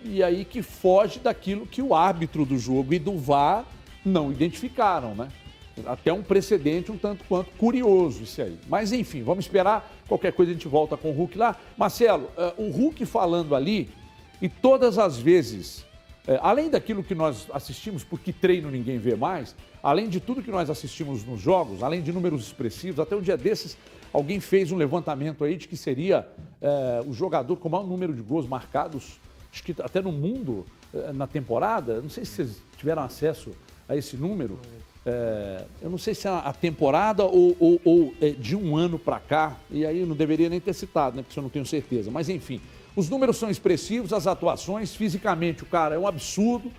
e aí que foge daquilo que o árbitro do jogo e do VAR não identificaram, né? Até um precedente um tanto quanto curioso isso aí. Mas enfim, vamos esperar. Qualquer coisa a gente volta com o Hulk lá. Marcelo, o Hulk falando ali, e todas as vezes, além daquilo que nós assistimos, porque treino ninguém vê mais, além de tudo que nós assistimos nos jogos, além de números expressivos, até um dia desses alguém fez um levantamento aí de que seria o jogador com o maior número de gols marcados, acho que até no mundo, na temporada. Não sei se vocês tiveram acesso a esse número. Eu não sei se é a temporada ou de um ano para cá, e aí eu não deveria nem ter citado, né, porque eu não tenho certeza. Mas enfim, os números são expressivos, as atuações, fisicamente o cara é um absurdo.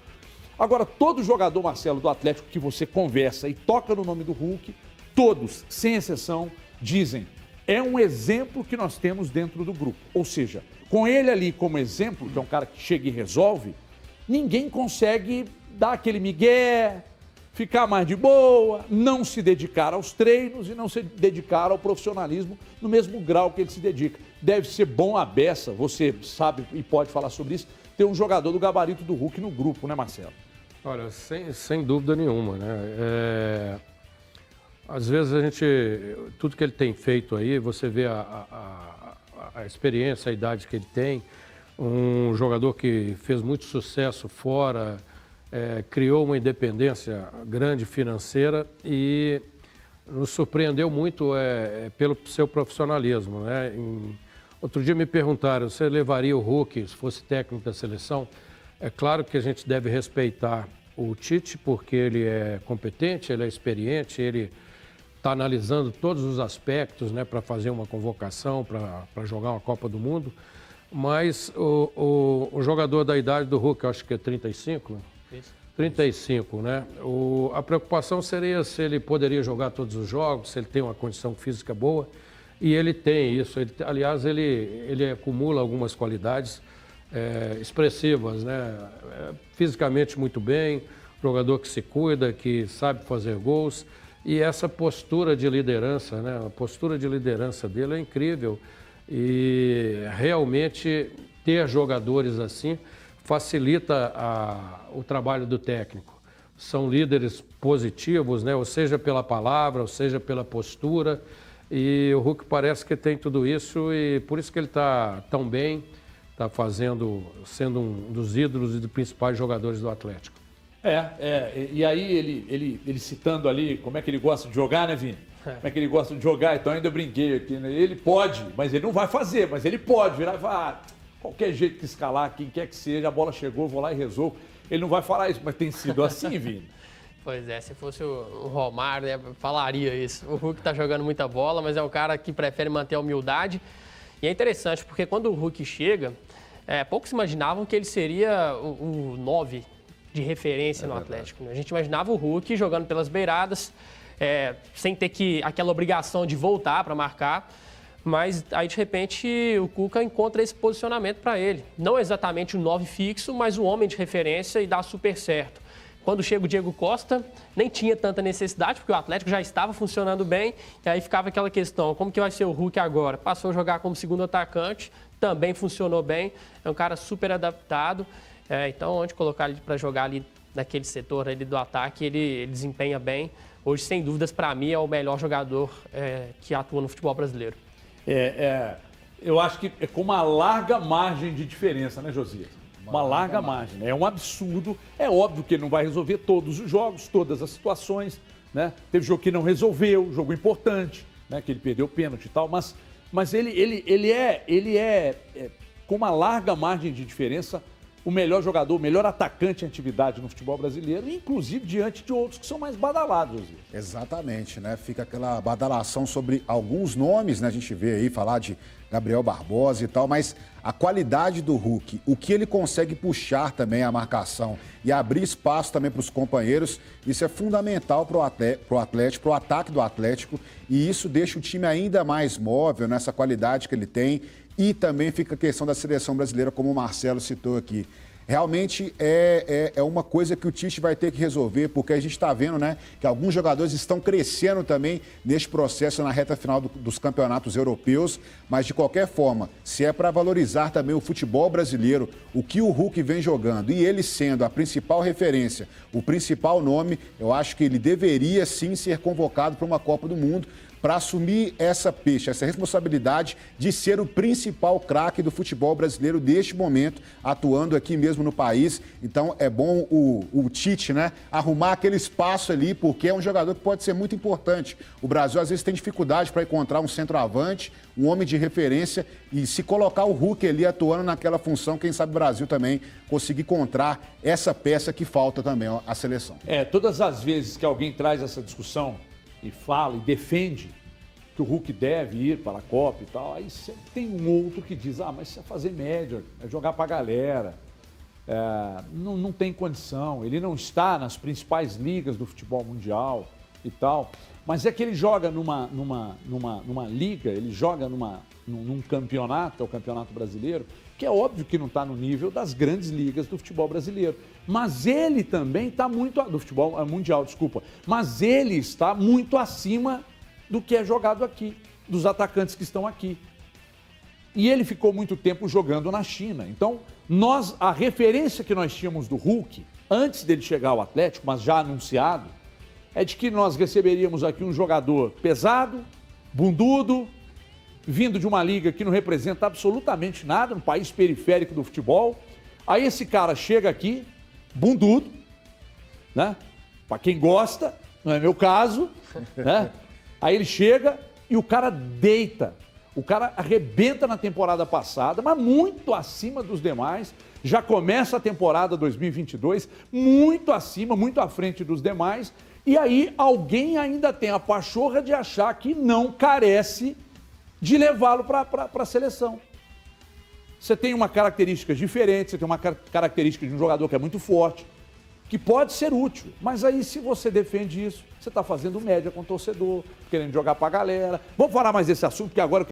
Agora, todo jogador, Marcelo, do Atlético que você conversa e toca no nome do Hulk, todos, sem exceção, dizem: é um exemplo que nós temos dentro do grupo. Ou seja, com ele ali como exemplo, que é um cara que chega e resolve, ninguém consegue dar aquele migué, ficar mais de boa, não se dedicar aos treinos e não se dedicar ao profissionalismo no mesmo grau que ele se dedica. Deve ser bom a beça, você sabe e pode falar sobre isso, ter um jogador do gabarito do Hulk no grupo, né, Marcelo? Olha, sem dúvida nenhuma, né? Às vezes tudo que ele tem feito aí, você vê a experiência, a idade que ele tem, um jogador que fez muito sucesso fora, criou uma independência grande financeira e nos surpreendeu muito pelo seu profissionalismo, né? Outro dia me perguntaram, você levaria o Hulk se fosse técnico da seleção? É claro que a gente deve respeitar o Tite, porque ele é competente, ele é experiente, ele está analisando todos os aspectos, né, para fazer uma convocação, para jogar uma Copa do Mundo. Mas o jogador da idade do Hulk, eu acho que é 35, isso. 35, né? A preocupação seria se ele poderia jogar todos os jogos, se ele tem uma condição física boa. E ele tem isso. Aliás, ele acumula algumas qualidades expressivas, né? Fisicamente muito bem, jogador que se cuida, que sabe fazer gols. E essa postura de liderança, né? A postura de liderança dele é incrível. E realmente ter jogadores assim facilita o trabalho do técnico. São líderes positivos, né? Ou seja pela palavra, ou seja pela postura. E o Hulk parece que tem tudo isso e por isso que ele está tão bem, está sendo um dos ídolos e dos principais jogadores do Atlético. E aí ele citando ali como é que ele gosta de jogar, né, Vini? Como é que ele gosta de jogar, então ainda eu brinquei aqui, né? Ele pode, mas ele não vai fazer, mas ele pode virar e falar, qualquer jeito que escalar, quem quer que seja, a bola chegou, vou lá e resolvo. Ele não vai falar isso, mas tem sido assim, Vini. Pois é, se fosse o Romário, né, falaria isso. O Hulk tá jogando muita bola, mas é um cara que prefere manter a humildade. E é interessante, porque quando o Hulk chega, poucos imaginavam que ele seria o 9 de referência no Atlético. Né? A gente imaginava o Hulk jogando pelas beiradas, sem ter aquela obrigação de voltar para marcar. Mas aí, de repente, o Cuca encontra esse posicionamento para ele. Não exatamente o 9 fixo, mas o homem de referência e dá super certo. Quando chega o Diego Costa, nem tinha tanta necessidade, porque o Atlético já estava funcionando bem, e aí ficava aquela questão, como que vai ser o Hulk agora? Passou a jogar como segundo atacante, também funcionou bem, é um cara super adaptado, então onde colocar ele para jogar ali naquele setor ali do ataque, ele desempenha bem. Hoje, sem dúvidas, para mim, é o melhor jogador que atua no futebol brasileiro. Eu acho que é com uma larga margem de diferença, né, Josias? Uma larga margem. É um absurdo. É óbvio que ele não vai resolver todos os jogos, todas as situações, né? Teve jogo que não resolveu, jogo importante, né? Que ele perdeu o pênalti e tal, mas ele é com uma larga margem de diferença o melhor jogador, o melhor atacante em atividade no futebol brasileiro, inclusive diante de outros que são mais badalados. Exatamente, né? Fica aquela badalação sobre alguns nomes, né? A gente vê aí falar de Gabriel Barbosa e tal, mas a qualidade do Hulk, o que ele consegue puxar também a marcação e abrir espaço também para os companheiros, isso é fundamental para o Atlético, para o ataque do Atlético, e isso deixa o time ainda mais móvel nessa qualidade que ele tem. E também fica a questão da seleção brasileira, como o Marcelo citou aqui. realmente é uma coisa que o Tite vai ter que resolver, porque a gente está vendo, né, que alguns jogadores estão crescendo também neste processo na reta final dos campeonatos europeus, mas de qualquer forma, se é para valorizar também o futebol brasileiro, o que o Hulk vem jogando, e ele sendo a principal referência, o principal nome, eu acho que ele deveria sim ser convocado para uma Copa do Mundo, para assumir essa responsabilidade de ser o principal craque do futebol brasileiro deste momento, atuando aqui mesmo no país. Então é bom o Tite, né, arrumar aquele espaço ali, porque é um jogador que pode ser muito importante. O Brasil às vezes tem dificuldade para encontrar um centroavante, um homem de referência, e se colocar o Hulk ali atuando naquela função, quem sabe o Brasil também conseguir encontrar essa peça que falta também à seleção. Todas as vezes que alguém traz essa discussão e fala e defende que o Hulk deve ir para a Copa e tal, aí sempre tem um outro que diz, mas isso é fazer média, é jogar para a galera, não tem condição, ele não está nas principais ligas do futebol mundial e tal, mas é que ele joga numa liga, ele joga num campeonato, que é o Campeonato Brasileiro, que é óbvio que não está no nível das grandes ligas do futebol brasileiro. Mas ele também está muito... do futebol mundial, desculpa. Mas ele está muito acima do que é jogado aqui, dos atacantes que estão aqui. E ele ficou muito tempo jogando na China. Então, a referência que nós tínhamos do Hulk, antes dele chegar ao Atlético, mas já anunciado, é de que nós receberíamos aqui um jogador pesado, bundudo, vindo de uma liga que não representa absolutamente nada, um país periférico do futebol. Aí esse cara chega aqui, bundudo, né? Para quem gosta, não é meu caso, né? Aí ele chega e o cara deita. O cara arrebenta na temporada passada, mas muito acima dos demais. Já começa a temporada 2022 muito acima, muito à frente dos demais. E aí alguém ainda tem a pachorra de achar que não carece de levá-lo para a seleção. Você tem uma característica diferente, você tem uma característica de um jogador que é muito forte, que pode ser útil. Mas aí, se você defende isso, você está fazendo média com o torcedor, querendo jogar para a galera. Vamos falar mais desse assunto, porque agora...